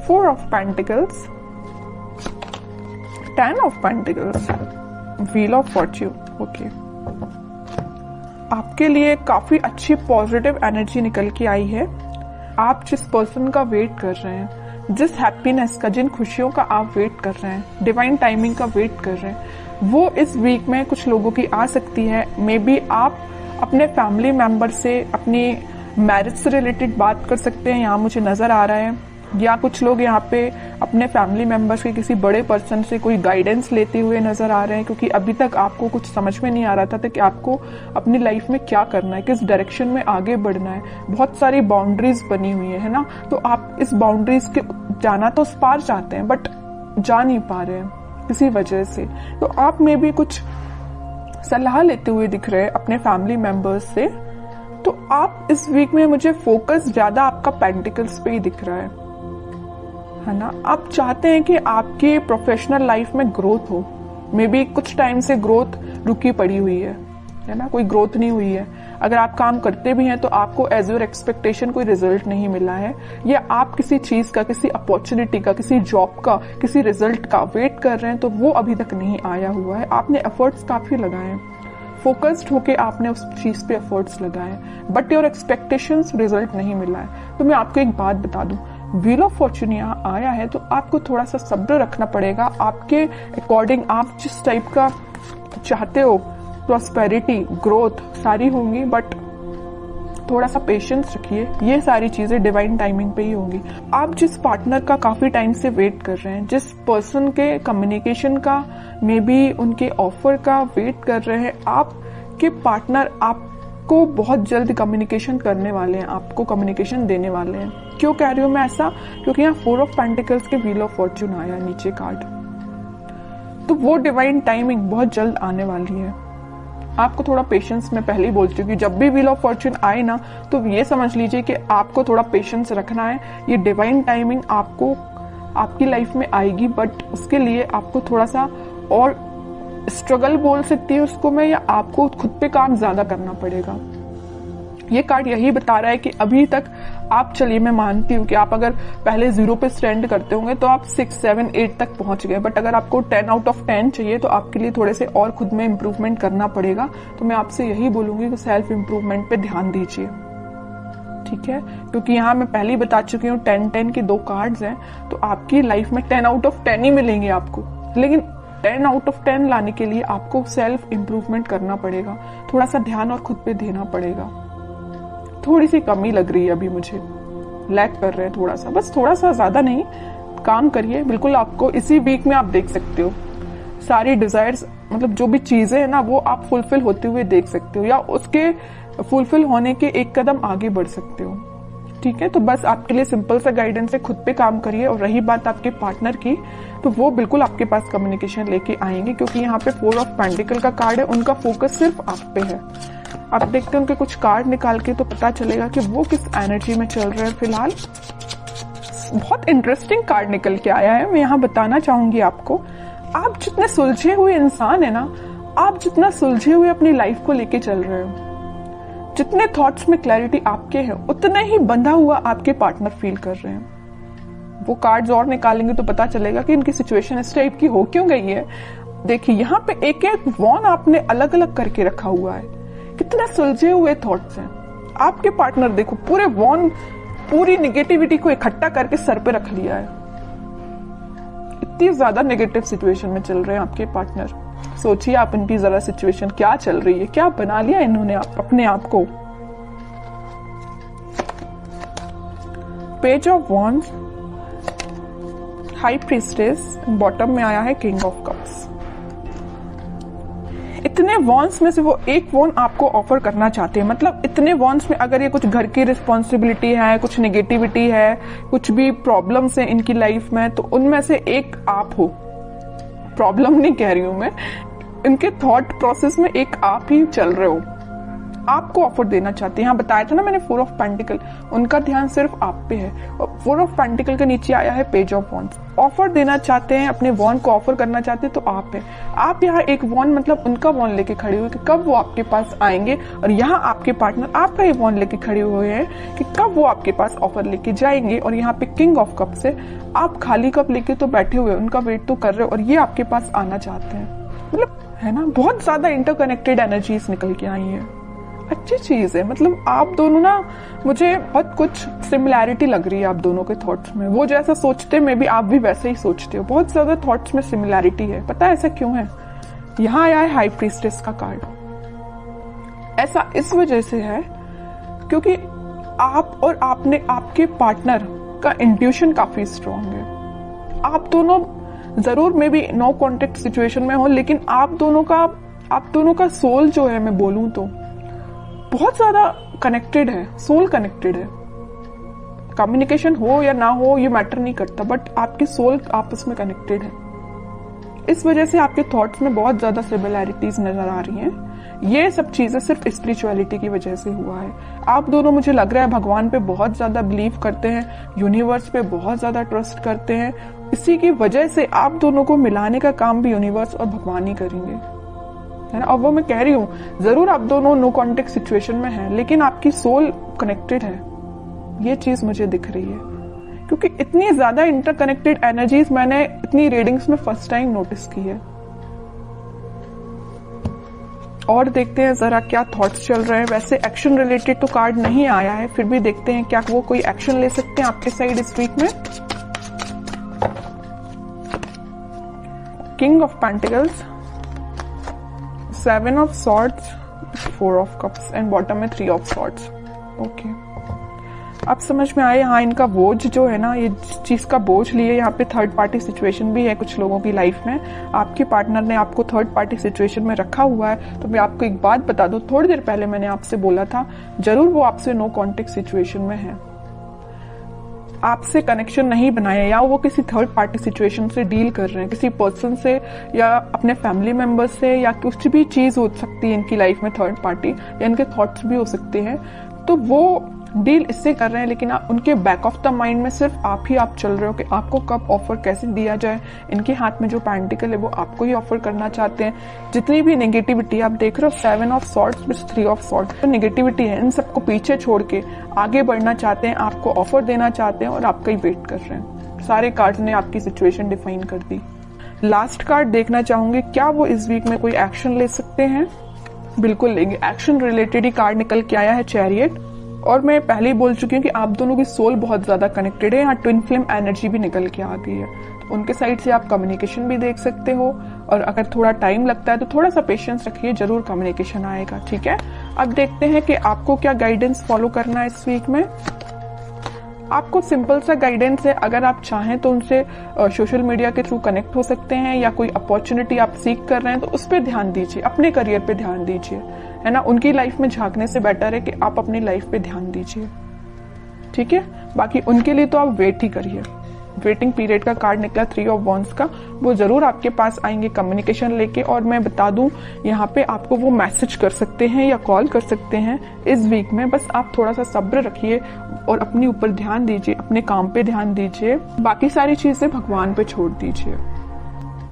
4 of Pentacles, 10 of Pentacles, Wheel of Fortune. Okay, आपके लिए काफी अच्छी पॉजिटिव एनर्जी निकल के आई है। आप जिस पर्सन का वेट कर रहे हैं, जिस हैप्पीनेस का, जिन खुशियों का आप वेट कर रहे हैं, डिवाइन टाइमिंग का वेट कर रहे हैं, वो इस वीक में कुछ लोगों की आ सकती है। मे बी आप अपने फैमिली मेंबर से अपनी मैरिज से रिलेटेड बात कर सकते हैं, यहाँ मुझे नजर आ रहा है। या कुछ लोग यहाँ पे अपने फैमिली मेंबर्स के किसी बड़े पर्सन से कोई गाइडेंस लेते हुए नजर आ रहे हैं, क्योंकि अभी तक आपको कुछ समझ में नहीं आ रहा था कि आपको अपनी लाइफ में क्या करना है, किस डायरेक्शन में आगे बढ़ना है। बहुत सारी बाउंड्रीज बनी हुई है ना, तो आप इस बाउंड्रीज के जाना तो उस पार चाहते हैं, बट जा नहीं पा रहे हैं किसी वजह से। तो आप में भी कुछ सलाह लेते हुए दिख रहे हैं अपने फैमिली मेंबर्स से। तो आप इस वीक में, मुझे फोकस ज्यादा आपका पेंटिकल्स पे ही दिख रहा है ना। आप चाहते हैं कि आपकी प्रोफेशनल लाइफ में ग्रोथ हो। मे बी कुछ टाइम से ग्रोथ रुकी पड़ी हुई है ना, कोई ग्रोथ नहीं हुई है। अगर आप काम करते भी हैं तो आपको एज योर एक्सपेक्टेशन कोई रिजल्ट नहीं मिला है, या आप किसी चीज का, किसी अपॉर्चुनिटी का, किसी जॉब का, किसी रिजल्ट का वेट कर रहे हैं तो वो अभी तक नहीं आया हुआ है। आपने एफर्ट्स काफी लगाए हैं, फोकस्ड होके आपने उस चीज पे एफर्ट्स लगाए, बट योर एक्सपेक्टेशंस रिजल्ट नहीं मिला है। तो मैं आपको एक बात बता दूं, व्हील ऑफ फॉर्चून यहाँ आया है तो आपको थोड़ा सा सब्र रखना पड़ेगा। आपके अकॉर्डिंग आप जिस टाइप का चाहते हो, प्रॉस्पेरिटी, ग्रोथ सारी होंगी, बट थोड़ा सा पेशेंस रखिए। ये सारी चीजें डिवाइन टाइमिंग पे ही होंगी। आप जिस पार्टनर का काफी टाइम से वेट कर रहे हैं, जिस पर्सन के कम्युनिकेशन का, मे बी उनके ऑफर का वेट कर रहे हैं, आपके पार्टनर आपको बहुत जल्द कम्युनिकेशन करने वाले हैं, आपको कम्युनिकेशन देने वाले हैं। क्यों कह रही हूं मैं ऐसा? क्योंकि यहाँ 4 ऑफ पेंटिकल्स के व्हील ऑफ फॉर्चून आया नीचे कार्ड, तो वो डिवाइन टाइमिंग बहुत जल्द आने वाली है। आपको थोड़ा पेशेंस, मैं पहले ही बोल चुकी हूँ, जब भी व्हील ऑफ फॉर्चून आए ना तो ये समझ लीजिए कि आपको थोड़ा पेशेंस रखना है। ये डिवाइन टाइमिंग आपको आपकी लाइफ में आएगी, बट उसके लिए आपको थोड़ा सा और स्ट्रगल बोल सकती है उसको मैं, या आपको खुद पे काम ज्यादा करना पड़ेगा। ये कार्ड यही बता रहा है कि अभी तक आप, चलिए मैं मानती हूँ कि आप अगर पहले 0 पे स्टैंड करते होंगे तो आप 6, 7, 8 तक पहुंच गए, बट अगर आपको 10 आउट ऑफ 10 चाहिए तो आपके लिए थोड़े से और खुद में इम्प्रूवमेंट करना पड़ेगा। तो मैं आपसे यही बोलूंगी कि सेल्फ इम्प्रूवमेंट पे ध्यान दीजिए, ठीक है? क्योंकि यहाँ मैं पहले ही बता चुकी हूँ 10-10 के 2 कार्ड्स हैं, तो आपकी लाइफ में 10 आउट ऑफ 10 ही मिलेंगे आपको, लेकिन 10 आउट ऑफ 10 लाने के लिए आपको सेल्फ इम्प्रूवमेंट करना पड़ेगा, थोड़ा सा ध्यान और खुद पे देना पड़ेगा। थोड़ी सी कमी लग रही है अभी मुझे, लैक कर रहे हैं थोड़ा सा, बस थोड़ा सा, ज्यादा नहीं। काम करिए, बिल्कुल आपको इसी वीक में आप देख सकते हो सारी डिजायर्स, मतलब जो भी चीजें है ना वो आप फुलफिल होते हुए देख सकते हो, या उसके फुलफिल होने के एक कदम आगे बढ़ सकते हो, ठीक है? तो बस आपके लिए सिंपल सा गाइडेंस है, खुद पे काम करिए। और रही बात आपके पार्टनर की, तो वो बिल्कुल आपके पास कम्युनिकेशन लेके आएंगे, क्योंकि यहाँ पे 4 ऑफ पेंटिकल का कार्ड है, उनका फोकस सिर्फ आप पे है। आप देखते हैं उनके कुछ कार्ड निकाल के तो पता चलेगा कि वो किस एनर्जी में चल रहे हैं फिलहाल। बहुत इंटरेस्टिंग कार्ड निकल के आया है, मैं यहाँ बताना चाहूंगी आपको। आप जितने सुलझे हुए इंसान है ना, आप जितना सुलझे हुए अपनी लाइफ को लेके चल रहे हो, जितने थॉट्स में क्लैरिटी आपके हैं, उतना ही बंधा हुआ आपके पार्टनर फील कर रहे हैं। वो कार्ड्स और निकालेंगे तो पता चलेगा कि इनकी सिचुएशन इस टाइप की हो क्यों गई है। देखिए यहाँ पे एक एक वॉन आपने अलग अलग करके रखा हुआ है, कितने सुलझे हुए थॉट्स हैं आपके पार्टनर। देखो पूरे वॉन, पूरी निगेटिविटी को इकट्ठा करके सर पे रख लिया है। इतनी ज्यादा नेगेटिव सिचुएशन में चल रहे हैं आपके पार्टनर। सोचिए आप इनकी जरा सिचुएशन क्या चल रही है, क्या बना लिया इन्होंने अपने आप को। Page of wands, high priestess, bottom में आया है किंग ऑफ कप्स। इतने वॉन्स में से वो एक वॉन आपको ऑफर करना चाहते हैं, मतलब इतने वॉन्स में अगर ये कुछ घर की रिस्पॉन्सिबिलिटी है, कुछ नेगेटिविटी है, कुछ भी प्रॉब्लम्स है इनकी लाइफ में, तो उनमें से एक आप हो। प्रॉब्लम नहीं कह रही हूं मैं, इनके थॉट प्रोसेस में एक आप ही चल रहे हो। आपको ऑफर देना चाहते हैं। यहाँ बताया था ना मैंने 4 ऑफ पेंटिकल, उनका ध्यान सिर्फ आप पे है। और 4 ऑफ पेंटिकल के नीचे आया है पेज ऑफ वॉन्ड्स। ऑफर देना चाहते हैं, अपने वॉन्ड को ऑफर करना चाहते हैं तो आप है। आप यहाँ एक वॉन्ड मतलब उनका वॉन्ड लेके खड़े हुए कि कब वो आपके पास आएंगे, और यहाँ आपके पार्टनर आपका ये वॉन्ड लेके खड़े हुए हैं कि कब वो आपके पास ऑफर लेके जाएंगे। और यहाँ पे किंग ऑफ कप्स है, आप खाली कप लेके तो बैठे हुए, उनका वेट तो कर रहे हो और ये आपके पास आना चाहते हैं। मतलब है ना, बहुत ज्यादा इंटरकनेक्टेड एनर्जीज निकल के आई है। अच्छी चीज है, मतलब आप दोनों ना, मुझे बहुत कुछ सिमिलैरिटी लग रही है आप दोनों के थॉट्स में। वो जैसा सोचते मे बी आप भी वैसे ही सोचते हो, बहुत ज्यादा थॉट्स में सिमिलैरिटी है। पता है ऐसा क्यों है? यहाँ आया है हाई प्रीस्टेस का कार्ड। ऐसा इस वजह से है क्योंकि आप और आपके पार्टनर का इंट्यूशन काफी स्ट्रांग है। आप दोनों जरूर may be no contact situation में हो, लेकिन आप दोनों का सोल जो है, मैं बोलूं तो बहुत ज्यादा कनेक्टेड है, सोल कनेक्टेड है। कम्युनिकेशन हो या ना हो ये मैटर नहीं करता, बट आपकी सोल आपस में कनेक्टेड है। इस वजह से आपके थॉट्स में बहुत ज्यादा सिमिलैरिटीज नजर आ रही हैं। ये सब चीजें सिर्फ स्पिरिचुअलिटी की वजह से हुआ है। आप दोनों, मुझे लग रहा है, भगवान पे बहुत ज्यादा बिलीव करते हैं, यूनिवर्स पे बहुत ज्यादा ट्रस्ट करते हैं। इसी की वजह से आप दोनों को मिलाने का काम भी यूनिवर्स और भगवान ही करेंगे, है ना। अब वो मैं कह रही हूँ, जरूर आप दोनों नो कॉन्टेक्ट सिचुएशन में हैं, लेकिन आपकी सोल कनेक्टेड है। ये चीज मुझे दिख रही है, क्योंकि इतनी ज्यादा इंटरकनेक्टेड एनर्जीज मैंने इतनी रीडिंग्स में फर्स्ट टाइम नोटिस की है। और देखते हैं जरा क्या थॉट्स चल रहे हैं। वैसे एक्शन रिलेटेड तो कार्ड नहीं आया है, फिर भी देखते हैं क्या वो कोई एक्शन ले सकते हैं आपके साइड इस वीक में। King of pentacles, 7 of swords, 4 of cups and bottom में 3 ऑफ सॉर्ड्स। ओके, अब समझ में आया। हाँ, इनका बोझ जो है ना, ये चीज का बोझ लिए, यहाँ पे थर्ड पार्टी सिचुएशन भी है कुछ लोगों की लाइफ में। आपके पार्टनर ने आपको थर्ड पार्टी सिचुएशन में रखा हुआ है। तो मैं आपको एक बात बता दूं, थोड़ी देर पहले मैंने आपसे बोला था, जरूर वो आपसे नो कॉन्टेक्ट सिचुएशन में है, आपसे कनेक्शन नहीं बनाया, या वो किसी थर्ड पार्टी सिचुएशन से डील कर रहे हैं, किसी पर्सन से या अपने फैमिली मेंबर से, या कुछ भी चीज हो सकती है इनकी लाइफ में थर्ड पार्टी, या इनके थॉट्स भी हो सकते हैं। तो वो डील इससे कर रहे हैं, लेकिन उनके बैक ऑफ द माइंड में सिर्फ आप ही आप चल रहे हो कि आपको कब ऑफर कैसे दिया जाए। इनके हाथ में जो पेंटिकल है वो आपको ही ऑफर करना चाहते हैं। जितनी भी नेगेटिविटी आप देख रहे हो, 7 of swords with 3 of swords, तो नेगेटिविटी है, इन सबको पीछे छोड़ के आगे बढ़ना चाहते हैं, आपको ऑफर देना चाहते हैं और आपका ही वेट कर रहे हैं। सारे कार्ड्स ने आपकी सिचुएशन डिफाइन कर दी। लास्ट कार्ड देखना चाहूंगी, क्या वो इस वीक में कोई एक्शन ले सकते हैं? बिल्कुल लेंगे। एक्शन रिलेटेड ही कार्ड निकल के आया है, चैरियट। और मैं पहले ही बोल चुकी हूँ कि आप दोनों की सोल बहुत ज्यादा कनेक्टेड है। यहाँ ट्विन फ्लेम एनर्जी भी निकल के आ गई है, तो उनके साइड से आप कम्युनिकेशन भी देख सकते हो। और अगर थोड़ा टाइम लगता है तो थोड़ा सा पेशेंस रखिए, जरूर कम्युनिकेशन आएगा, ठीक है। अब देखते हैं कि आपको क्या गाइडेंस फॉलो करना है इस वीक में। आपको सिंपल सा गाइडेंस है, अगर आप चाहें तो उनसे सोशल मीडिया के थ्रू कनेक्ट हो सकते हैं, या कोई अपॉर्चुनिटी आप सीख कर रहे हैं तो उस पर ध्यान दीजिए, अपने करियर पे ध्यान दीजिए, है ना। उनकी लाइफ में झांकने से बेटर है कि आप अपनी लाइफ पे ध्यान दीजिए, ठीक है। बाकी उनके लिए तो आप वेट ही करिए। वेटिंग पीरियड का कार्ड निकला 3 ऑफ वॉन्ड्स का, वो जरूर आपके पास आएंगे कम्युनिकेशन लेके। और मैं बता दूं, यहाँ पे आपको वो मैसेज कर सकते हैं या कॉल कर सकते हैं इस वीक में। बस आप थोड़ा सा सब्र रखिए और अपने ऊपर ध्यान दीजिए, अपने काम पे ध्यान दीजिए, बाकी सारी चीजें भगवान पे छोड़ दीजिए।